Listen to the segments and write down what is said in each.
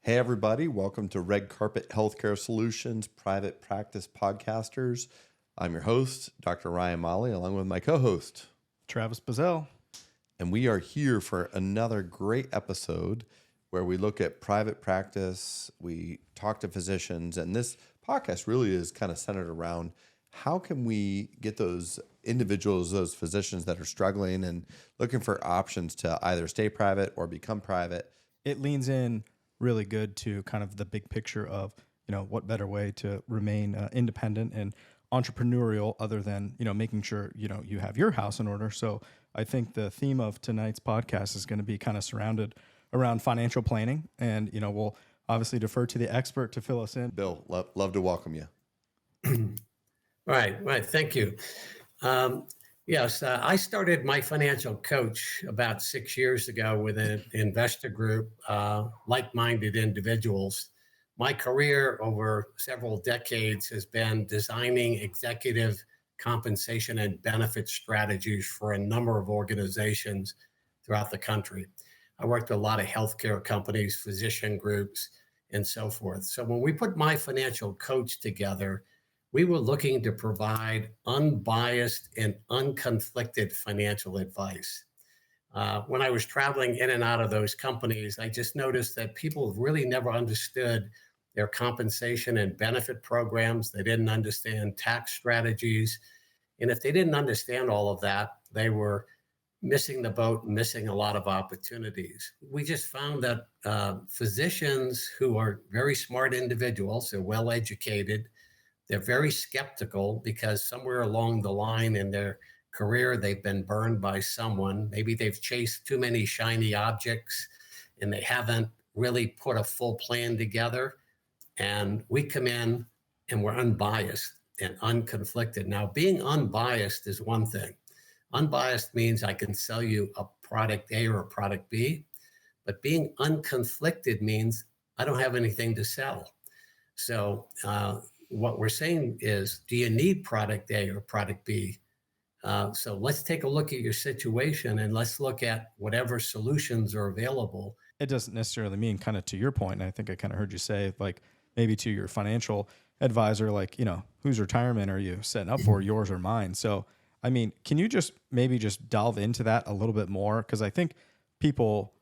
Hey, everybody. Welcome to Red Carpet Healthcare Solutions Private Practice Podcasters. I'm your host, Dr. Ryan Molli, along with my co-host, Travis Buzzell. and we are here for another great episode where we look at private practice, we talk to physicians, and this podcast really is kind of centered around how can we get those individuals, those physicians that are struggling and looking for options to either stay private or become private. It leans in really good to kind of the big picture of, what better way to remain independent and entrepreneurial other than, making sure, you have your house in order. So I think the theme of tonight's podcast is going to be kind of surrounded around financial planning. And, we'll obviously defer to the expert to fill us in. Bill, love to welcome you. Right. Thank you. Yes, I started my financial coach about 6 years ago with an investor group, like-minded individuals. My career over several decades has been designing executive compensation and benefit strategies for a number of organizations throughout the country. I worked with a lot of healthcare companies, physician groups, and so forth. So when we put my financial coach together, we were looking to provide unbiased and unconflicted financial advice. When I was traveling in and out of those companies, I just noticed that people really never understood their compensation and benefit programs. They didn't understand tax strategies. And if they didn't understand all of that, they were missing the boat, missing a lot of opportunities. We just found that physicians who are very smart individuals, they're well educated, they're very skeptical because somewhere along the line in their career, they've been burned by someone. Maybe they've chased too many shiny objects and they haven't really put a full plan together. And we come in and we're unbiased and unconflicted. Now, being unbiased is one thing. Unbiased means I can sell you a product A or a product B, but being unconflicted means I don't have anything to sell. So, what we're saying is, do you need product A or product B? So let's take a look at your situation and let's look at whatever solutions are available. It doesn't necessarily mean, kind of to your point, and I think I kind of heard you say, like, maybe to your financial advisor, like, whose retirement are you setting up for, yours or mine? So, I mean, can you just maybe just delve into that a little bit more? Because I think people,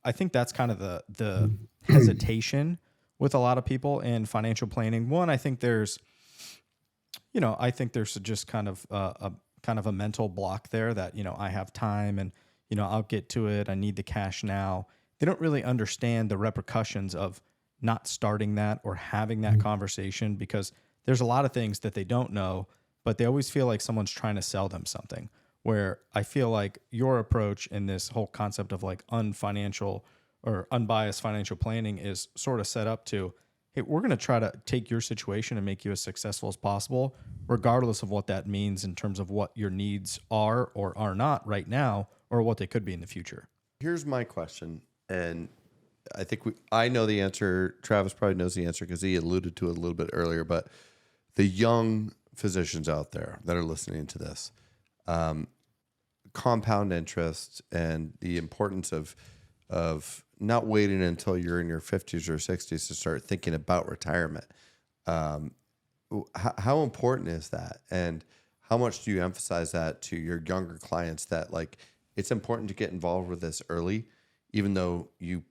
I think that's kind of the hesitation with a lot of people in financial planning. One, I think there's just kind of a mental block there that, I have time and, I'll get to it. I need the cash now. They don't really understand the repercussions of not starting that or having that conversation, because there's a lot of things that they don't know, but they always feel like someone's trying to sell them something. Where I feel like your approach in this whole concept of like unfinancial or unbiased financial planning is sort of set up to, hey, we're going to try to take your situation and make you as successful as possible, regardless of what that means in terms of what your needs are or are not right now, or what they could be in the future. Here's my question, and I think I know the answer. Travis probably knows the answer because he alluded to it a little bit earlier, but the young physicians out there that are listening to this, compound interest and the importance of not waiting until you're in your 50s or 60s to start thinking about retirement. How important is that? And how much do you emphasize that to your younger clients, that like it's important to get involved with this early, even though you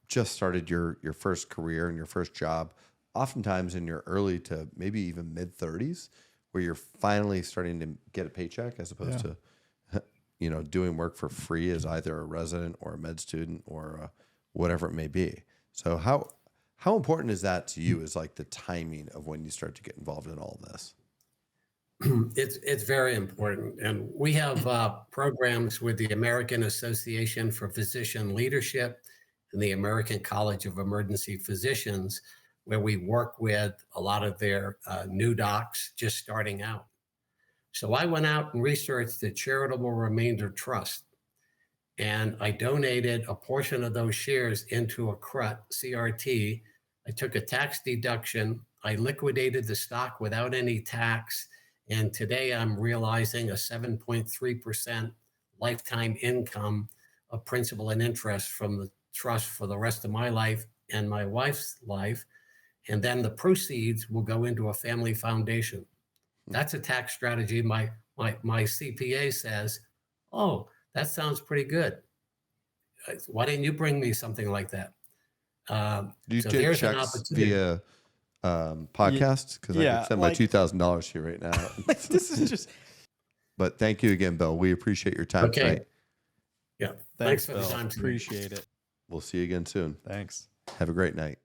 just started your first career and your first job, oftentimes in your early to maybe even mid 30s, where you're finally starting to get a paycheck as opposed to doing work for free as either a resident or a med student or whatever it may be. So how important is that to you, is like the timing of when you start to get involved in all of this? It's very important. And we have programs with the American Association for Physician Leadership and the American College of Emergency Physicians, where we work with a lot of their new docs just starting out. So I went out and researched the Charitable Remainder Trust, and I donated a portion of those shares into a CRT. I took a tax deduction. I liquidated the stock without any tax. And today I'm realizing a 7.3% lifetime income of principal and interest from the trust for the rest of my life and my wife's life, and then the proceeds will go into a family foundation. That's a tax strategy. My CPA says, "Oh, that sounds pretty good. Why didn't you bring me something like that?" Do you So get there's an checks opportunity. via podcast? Because I yeah, could send my $2,000 here right now. This is just But thank you again, Bill. We appreciate your time Okay. tonight. Yeah. thanks, for the Bill. time today. Appreciate it. We'll see you again soon. Thanks. Have a great night.